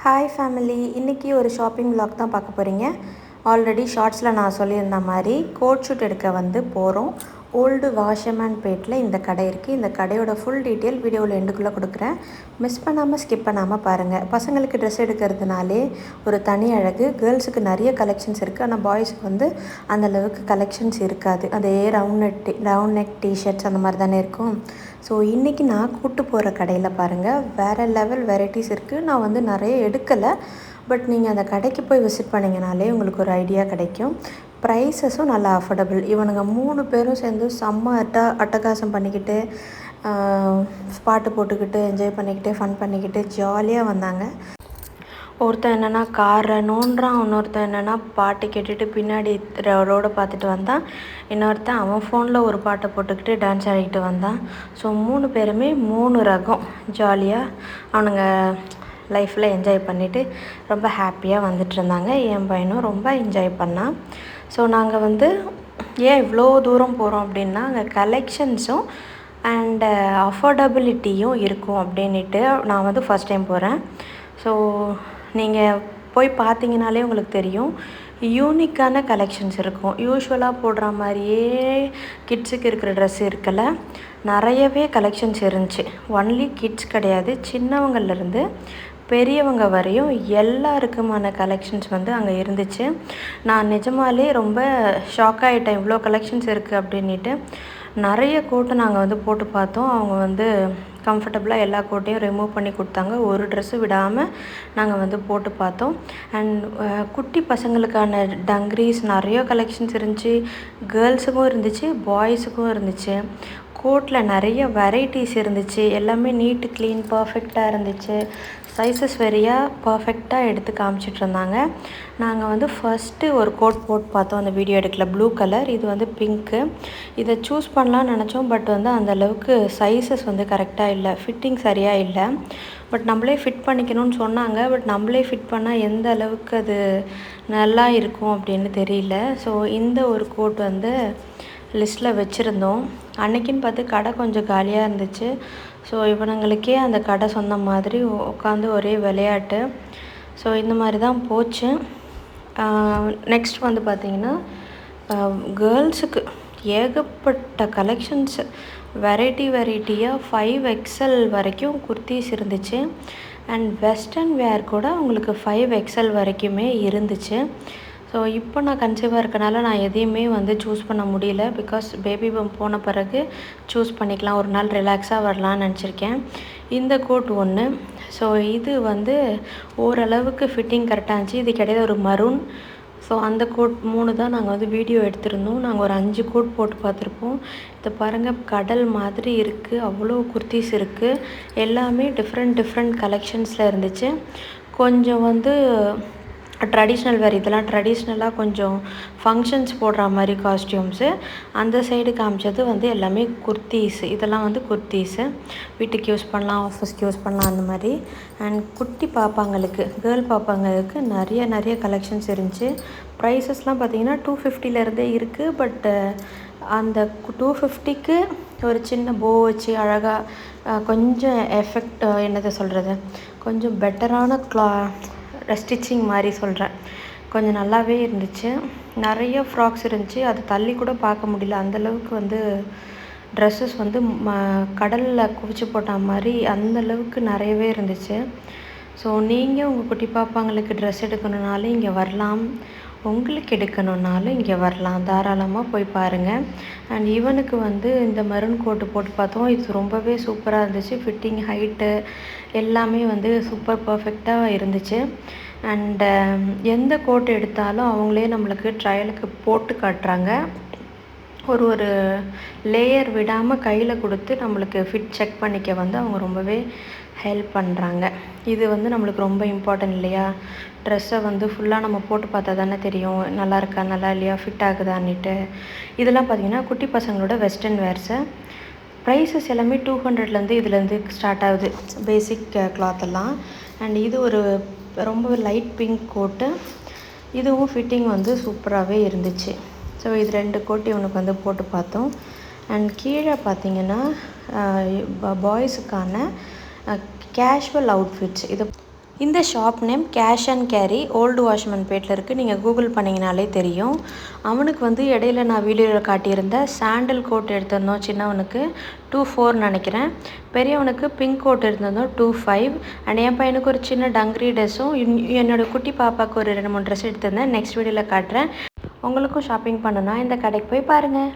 Hi family, இன்றைக்கி ஒரு shopping vlog தான் பார்க்க போகிறீங்க. ஆல்ரெடி ஷார்ட்ஸில் நான் சொல்லியிருந்த மாதிரி கோட் ஷூட் எடுக்க போகிறோம். ஓல்டு வாஷர்மேன்பேட்டில் இந்த கடை இருக்குது. இந்த கடையோட ஃபுல் டீட்டெயில் வீடியோவில் எண்டுக்குள்ளே கொடுக்குறேன். மிஸ் பண்ணாமல் ஸ்கிப் பண்ணாமல் பாருங்கள். பசங்களுக்கு ட்ரெஸ் எடுக்கிறதுனாலே ஒரு தனி அழகு. கேர்ள்ஸுக்கு நிறைய கலெக்ஷன்ஸ் இருக்குது, ஆனால் பாய்ஸுக்கு அந்தளவுக்கு கலெக்ஷன்ஸ் இருக்காது. அதே ரவுண்ட் நெக் டிஷர்ட்ஸ் அந்த மாதிரி தானே இருக்கும். ஸோ இன்றைக்கி நான் கூப்பிட்டு போகிற கடையில் பாருங்கள், வேறு லெவல் வெரைட்டிஸ் இருக்குது. நான் நிறைய எடுக்கலை, பட் நீங்கள் அந்த கடைக்கு போய் விசிட் பண்ணிங்கனாலே உங்களுக்கு ஒரு ஐடியா கிடைக்கும். ப்ரைஸஸும் நல்லா அஃபோர்டபுள். இவனுங்க 3 பேரும் சேர்ந்து செம்ம அட்டகாசம் பண்ணிக்கிட்டு, பாட்டு போட்டுக்கிட்டு, என்ஜாய் பண்ணிக்கிட்டு, ஃபன் பண்ணிக்கிட்டு ஜாலியாக வந்தாங்க. ஒருத்தன் என்னென்னா காரில் நோண்டுறான், இன்னொருத்தன் என்னென்னா பாட்டு கேட்டுட்டு பின்னாடி ரோடை பார்த்துட்டு வந்தான், இன்னொருத்தன் அவன் ஃபோனில் ஒரு பாட்டை போட்டுக்கிட்டு டான்ஸ் ஆடிக்கிட்டு வந்தான். ஸோ 3 பேருமே 3 ரகம் ஜாலியாக அவனுங்க லைஃப்பில் என்ஜாய் பண்ணிவிட்டு ரொம்ப ஹாப்பியாக வந்துட்டு இருந்தாங்க. என் பையனும் ரொம்ப என்ஜாய் பண்ணான். ஸோ நாங்கள் ஏன் இவ்வளோ தூரம் போகிறோம் அப்படின்னா, அங்கே கலெக்ஷன்ஸும் அண்டு அஃபோர்டபிலிட்டியும் இருக்கும் அப்படின்ட்டு நான் ஃபஸ்ட் டைம் போகிறேன். ஸோ நீங்கள் போய் பார்த்தீங்கனாலே உங்களுக்கு தெரியும், யூனிக்கான கலெக்ஷன்ஸ் இருக்கும். யூஸ்வலாக போடுற மாதிரியே கிட்ஸுக்கு இருக்கிற ட்ரெஸ் இருக்கல, நிறையவே கலெக்ஷன்ஸ் இருந்துச்சு. ஒன்லி கிட்ஸ் கிடையாது, சின்னவங்கள்லேருந்து பெரியவங்க வரையும் எல்லாருக்குமான கலெக்ஷன்ஸ் அங்கே இருந்துச்சு. நான் நிஜமாலே ரொம்ப ஷாக் ஆகிட்டேன், இவ்வளோ கலெக்ஷன்ஸ் இருக்குது அப்படின்ட்டு. நிறைய கோட்டை நாங்கள் போட்டு பார்த்தோம். அவங்க கம்ஃபர்டபுளாக எல்லா கோட்டையும் ரிமூவ் பண்ணி கொடுத்தாங்க. ஒரு ட்ரெஸ்ஸு விடாமல் நாங்கள் போட்டு பார்த்தோம். அண்ட் குட்டி பசங்களுக்கான டங்க்ரீஸ் நிறைய கலெக்ஷன்ஸ் இருந்துச்சு. கேர்ள்ஸுக்கும் இருந்துச்சு, பாய்ஸுக்கும் இருந்துச்சு. கோட்டில் நிறைய வெரைட்டிஸ் இருந்துச்சு. எல்லாமே நீட்டு க்ளீன் பர்ஃபெக்டாக இருந்துச்சு. சைஸஸ் வெரியாக பர்ஃபெக்டாக எடுத்து காமிச்சிட்டு இருந்தாங்க. நாங்கள் ஃபஸ்ட்டு ஒரு கோட் போட்டு பார்த்தோம், அந்த வீடியோ எடுக்கல. ப்ளூ கலர், இது பிங்க்கு. இதை சூஸ் பண்ணலான்னு நினச்சோம், பட் அந்தளவுக்கு சைஸஸ் கரெக்டாக இல்லை, ஃபிட்டிங் சரியாக இல்லை. பட் நம்மளே ஃபிட் பண்ணிக்கணும்னு சொன்னாங்க, பட் நம்மளே ஃபிட் பண்ணால் எந்த அளவுக்கு அது நல்லா இருக்கும் அப்படின்னு தெரியல. ஸோ இந்த ஒரு கோட் லிஸ்ட்டில் வச்சுருந்தோம். அன்றைக்கின்னு பார்த்து கடை கொஞ்சம் காலியாக இருந்துச்சு. ஸோ இவனுங்களுக்கே அந்த கடை சொன்ன மாதிரி உட்காந்து ஒரே விளையாட்டு. ஸோ இந்த மாதிரி தான் போச்சு. நெக்ஸ்ட் பார்த்திங்கன்னா, கேர்ள்ஸுக்கு ஏகப்பட்ட கலெக்ஷன்ஸ், வெரைட்டியாக 5XL வரைக்கும் குர்த்திஸ் இருந்துச்சு. அண்ட் வெஸ்டர்ன் வேர் கூட உங்களுக்கு 5XL வரைக்குமே இருந்துச்சு. ஸோ இப்போ நான் கன்சீவாக இருக்கனால நான் எதையுமே சூஸ் பண்ண முடியல. பிகாஸ் பேபி பம்ப் போன பிறகு சூஸ் பண்ணிக்கலாம், ஒரு நாள் ரிலாக்ஸாக வரலான்னு நினச்சிருக்கேன். இந்த கோட் ஒன்று. ஸோ இது ஓரளவுக்கு ஃபிட்டிங் கரெக்டாக இருந்துச்சு. இது கிடையாது, ஒரு மரூன். ஸோ அந்த கோட் 3 தான் நாங்கள் வீடியோ எடுத்திருந்தோம். நாங்கள் ஒரு 5 கோட் போட்டு பார்த்துருப்போம். இதை பாருங்கள், கடல் மாதிரி இருக்குது, அவ்வளோ குர்த்திஸ் இருக்குது. எல்லாமே டிஃப்ரெண்ட் கலெக்ஷன்ஸில் இருந்துச்சு. கொஞ்சம் ட்ரெடிஷ்னல் வேர், இதெல்லாம் ட்ரெடிஷ்னலாக கொஞ்சம் ஃபங்க்ஷன்ஸ் போடுற மாதிரி காஸ்டியூம்ஸு. அந்த சைடு காமிச்சது எல்லாமே குர்த்தீஸு. இதெல்லாம் குர்த்தீஸு, வீட்டுக்கு யூஸ் பண்ணலாம், ஆஃபீஸ்க்கு யூஸ் பண்ணலாம் அந்த மாதிரி. அண்ட் குட்டி பாப்பாங்களுக்கு, கேர்ள் பாப்பாங்களுக்கு நிறைய கலெக்ஷன்ஸ் இருந்துச்சு. ப்ரைஸஸ்லாம் பார்த்திங்கன்னா 250லேருந்தே இருக்குது. பட் அந்த 250க்கு ஒரு சின்ன போ வச்சு அழகாக கொஞ்சம் எஃபெக்ட் என்னதை சொல்கிறது, கொஞ்சம் பெட்டரான ஸ்டிச்சிங் மாதிரி சொல்கிறேன், கொஞ்சம் நல்லாவே இருந்துச்சு. நிறைய ஃப்ராக்ஸ் இருந்துச்சு, அது தள்ளி கூட பார்க்க முடியல. அந்தளவுக்கு ட்ரெஸ்ஸஸ் கடலில் குவிச்சு போட்ட மாதிரி அந்தளவுக்கு நிறையவே இருந்துச்சு. ஸோ நீங்கள் உங்கள் குட்டி பாப்பாங்களுக்கு ட்ரெஸ் எடுக்கணுன்னாலும் இங்கே வரலாம், உங்களுக்கு எடுக்கணுன்னாலும் இங்கே வரலாம், தாராளமாக போய் பாருங்கள். அண்ட் இவனுக்கு இந்த மெரூன் கோட்டு போட்டு பார்த்தோம். இது ரொம்பவே சூப்பராக இருந்துச்சு. ஃபிட்டிங், ஹைட்டு எல்லாமே சூப்பர் பர்ஃபெக்டாக இருந்துச்சு. அண்டு எந்த கோட் எடுத்தாலும் அவங்களே நம்மளுக்கு ட்ரையலுக்கு போட்டு காட்டுறாங்க. ஒரு லேயர் விடாமல் கையில் கொடுத்து நம்மளுக்கு ஃபிட் செக் பண்ணிக்க அவங்க ரொம்பவே ஹெல்ப் பண்ணுறாங்க. இது நம்மளுக்கு ரொம்ப இம்பார்ட்டன்ட் இல்லையா? ட்ரெஸ்ஸை ஃபுல்லாக நம்ம போட்டு பார்த்தா தானே தெரியும் நல்லா இருக்கா, நல்லா இல்லையா, ஃபிட் ஆகுதான்னுட்டு. இதெல்லாம் பார்த்திங்கன்னா குட்டி பசங்களோட வெஸ்டர்ன் வேர்ஸு. ப்ரைஸஸ் எல்லாமே 200லேருந்து இதுலேருந்து ஸ்டார்ட் ஆகுது, பேசிக் கிளாத்தெல்லாம். அண்ட் இது ஒரு ரொம்ப லைட் பிங்க் கோட்டு. இதுவும் ஃபிட்டிங் சூப்பராகவே இருந்துச்சு. ஸோ இது 2 கோட்டு இவனுக்கு போட்டு பார்த்தோம். அண்ட் கீழே பார்த்திங்கன்னா பாய்ஸுக்கான கேஷுவல் அவுட்ஃபிட்ஸ். இது இந்த shop name cash and carry old வாஷ்மன்பேட்டில் இருக்குது. நீங்கள் கூகுள் பண்ணிங்கனாலே தெரியும். அவனுக்கு வந்து இடையில நான் வீடியோவில் காட்டியிருந்த சாண்டல் கோட் எடுத்திருந்தோம். சின்னவனுக்கு 2,400 நினைக்கிறேன். பெரியவனுக்கு பிங்க் கோட் எடுத்திருந்தோம் 2,500. அண்ட் என் பையனுக்கு ஒரு சின்ன டங்க்ரி ட்ரெஸ்ஸும் என்னோடய குட்டி பாப்பாவுக்கு ஒரு 2-3 ட்ரெஸ் எடுத்திருந்தேன். நெக்ஸ்ட் வீடியோவில் காட்டுறேன். உங்களுக்கும் ஷாப்பிங் பண்ணணும்னா இந்த கடைக்கு போய் பாருங்கள்.